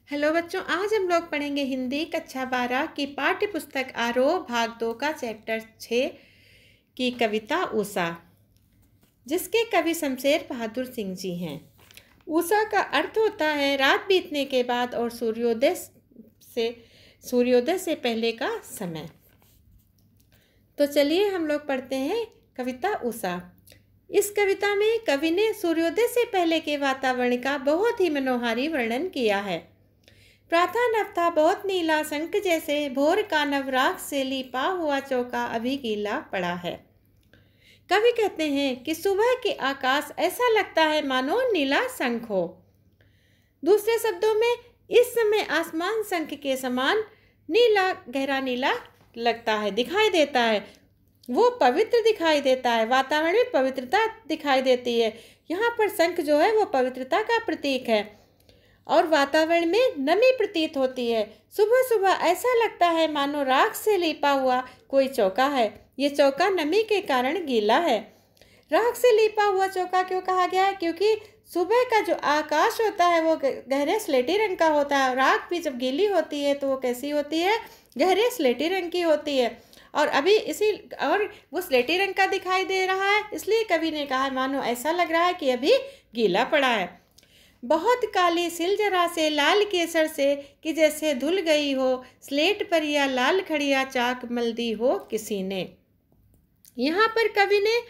Hello बच्चों, आज हम लोग पढ़ेंगे हिंदी कक्षा 12 की पाठ्य पुस्तक आरोह भाग 2 का चैप्टर 6 की कविता ऊषा, जिसके कवि शमशेर बहादुर सिंह जी हैं। ऊषा का अर्थ होता है रात बीतने के बाद और सूर्योदय से पहले का समय। तो चलिए हम लोग पढ़ते हैं कविता ऊषा। इस कविता में कवि ने सूर्योदय से पहले के वातावरण का बहुत ही मनोहारी वर्णन किया है। प्रातः नभ था बहुत नीला, शंख जैसे भोर का नवराग से लिपा हुआ चौका अभी गीला पड़ा है। कवि कहते हैं कि सुबह के आकाश ऐसा लगता है मानो नीला शंख हो। दूसरे शब्दों में, इस समय आसमान शंख के समान नीला, गहरा नीला लगता है, दिखाई देता है। वो पवित्र दिखाई देता है, वातावरण में पवित्रता दिखाई देती है। यहाँ पर शंख जो है वो पवित्रता का प्रतीक है और वातावरण में नमी प्रतीत होती है। सुबह सुबह ऐसा लगता है मानो राख से लिपा हुआ कोई चौका है। ये चौका नमी के कारण गीला है। राख से लिपा हुआ चौका क्यों कहा गया है? क्योंकि सुबह का जो आकाश होता है वो गहरे स्लेटी रंग का होता है। राख भी जब गीली होती है तो वो कैसी होती है? गहरे स्लेटी रंग की होती है। और वो स्लेटी रंग का दिखाई दे रहा है, इसलिए कवि ने कहा मानो ऐसा लग रहा है कि अभी गीला पड़ा है। बहुत काली सिल जरा से लाल केसर से कि जैसे धुल गई हो, स्लेट पर या लाल खड़िया चाक मल दी हो किसी ने। यहाँ पर कवि ने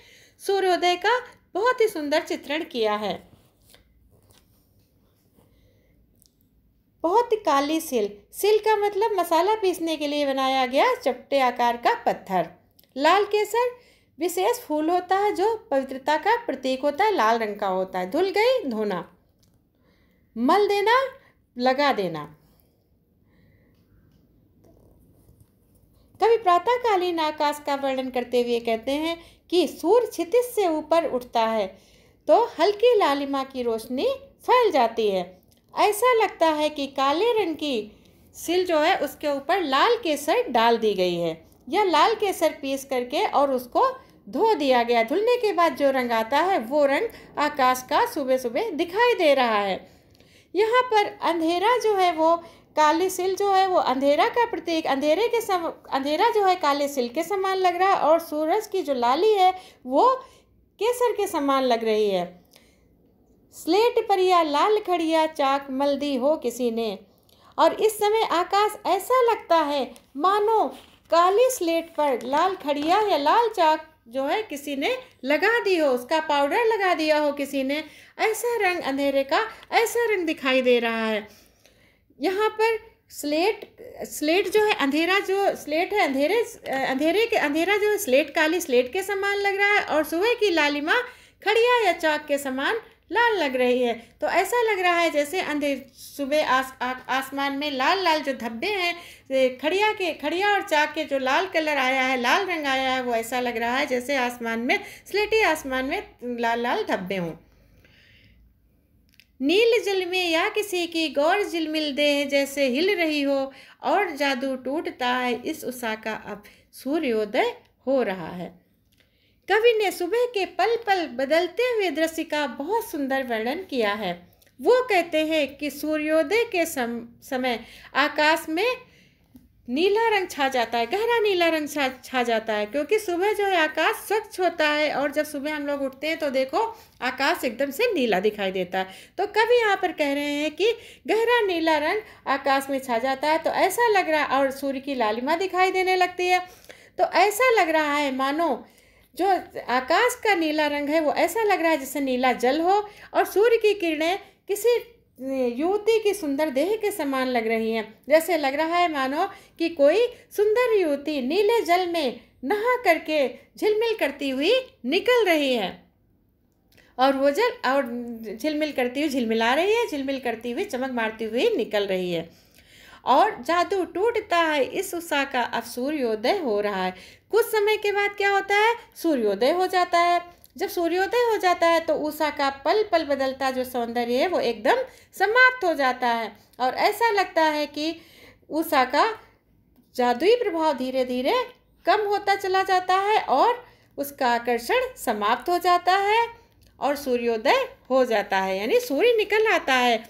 सूर्योदय का बहुत ही सुंदर चित्रण किया है। बहुत काली सिल का मतलब मसाला पीसने के लिए बनाया गया चपटे आकार का पत्थर। लाल केसर विशेष फूल होता है जो पवित्रता का प्रतीक होता है, लाल रंग का होता है। धुल गई, धोना। मल देना, लगा देना। कवि प्रातःकालीन आकाश का वर्णन करते हुए कहते हैं कि सूर्य क्षितिज से ऊपर उठता है तो हल्की लालिमा की रोशनी फैल जाती है। ऐसा लगता है कि काले रंग की सिल जो है उसके ऊपर लाल केसर डाल दी गई है, या लाल केसर पीस करके और उसको धो दिया गया। धुलने के बाद जो रंग आता है वो रंग आकाश का सुबह सुबह दिखाई दे रहा है। यहाँ पर अंधेरा जो है वो काली सिल जो है वो अंधेरा का प्रतीक, अंधेरा जो है काले सिल के समान लग रहा है और सूरज की जो लाली है वो केसर के समान लग रही है। स्लेट पर या लाल खड़िया चाक मल दी हो किसी ने। और इस समय आकाश ऐसा लगता है मानो काली स्लेट पर लाल खड़िया या लाल चाक जो है किसी ने लगा दी हो, उसका पाउडर लगा दिया हो किसी ने। ऐसा रंग अंधेरे का, ऐसा रंग दिखाई दे रहा है। यहाँ पर स्लेट जो है, अंधेरा जो स्लेट है, अंधेरा जो है स्लेट, काली स्लेट के समान लग रहा है और सुबह की लालिमा खड़िया या चाक के समान लाल लग रही है। तो ऐसा लग रहा है जैसे सुबह आसमान में लाल लाल जो धब्बे हैं, खड़िया और चाक के जो लाल कलर आया है, लाल रंग आया है, वो ऐसा लग रहा है जैसे आसमान में, स्लेटी आसमान में लाल लाल धब्बे हों। नील जल में या किसी की गौर झिलमिल देह जैसे हिल रही हो और जादू टूटता है इस उषा का अब सूर्योदय हो रहा है। कवि ने सुबह के पल पल बदलते हुए दृश्य का बहुत सुंदर वर्णन किया है। वो कहते हैं कि सूर्योदय के समय आकाश में नीला रंग छा जाता है, गहरा नीला रंग छा जाता है, क्योंकि सुबह जो है आकाश स्वच्छ होता है और जब सुबह हम लोग उठते हैं तो देखो आकाश एकदम से नीला दिखाई देता है। तो कवि यहाँ पर कह रहे हैं कि गहरा नीला रंग आकाश में छा जाता है तो ऐसा लग रहा है, और सूर्य की लालिमा दिखाई देने लगती है तो ऐसा लग रहा है मानो जो आकाश का नीला रंग है वो ऐसा लग रहा है जैसे नीला जल हो और सूर्य की किरणें किसी युवती की सुंदर देह के समान लग रही हैं। जैसे लग रहा है मानो कि कोई सुंदर युवती नीले जल में नहा करके झिलमिल करती हुई निकल रही है और वो जल और झिलमिल करती हुई झिलमिला रही है, झिलमिल करती हुई चमक मारती हुई निकल रही है। और जादू टूटता है इस उषा का अब सूर्योदय हो रहा है। कुछ समय के बाद क्या होता है? सूर्योदय हो जाता है। जब सूर्योदय हो जाता है तो उषा का पल पल बदलता जो सौंदर्य है वो एकदम समाप्त हो जाता है और ऐसा लगता है कि उषा का जादुई प्रभाव धीरे धीरे कम होता चला जाता है और उसका आकर्षण समाप्त हो जाता है और सूर्योदय हो जाता है, यानी सूर्य निकल आता है।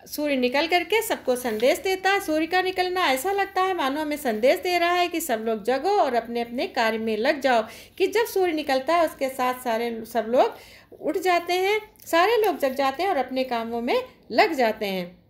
सूर्य निकल करके सबको संदेश देता है। सूर्य का निकलना ऐसा लगता है मानो हमें संदेश दे रहा है कि सब लोग जगो और अपने अपने कार्य में लग जाओ। कि जब सूर्य निकलता है उसके साथ सब लोग उठ जाते हैं, सारे लोग जग जाते हैं और अपने कामों में लग जाते हैं।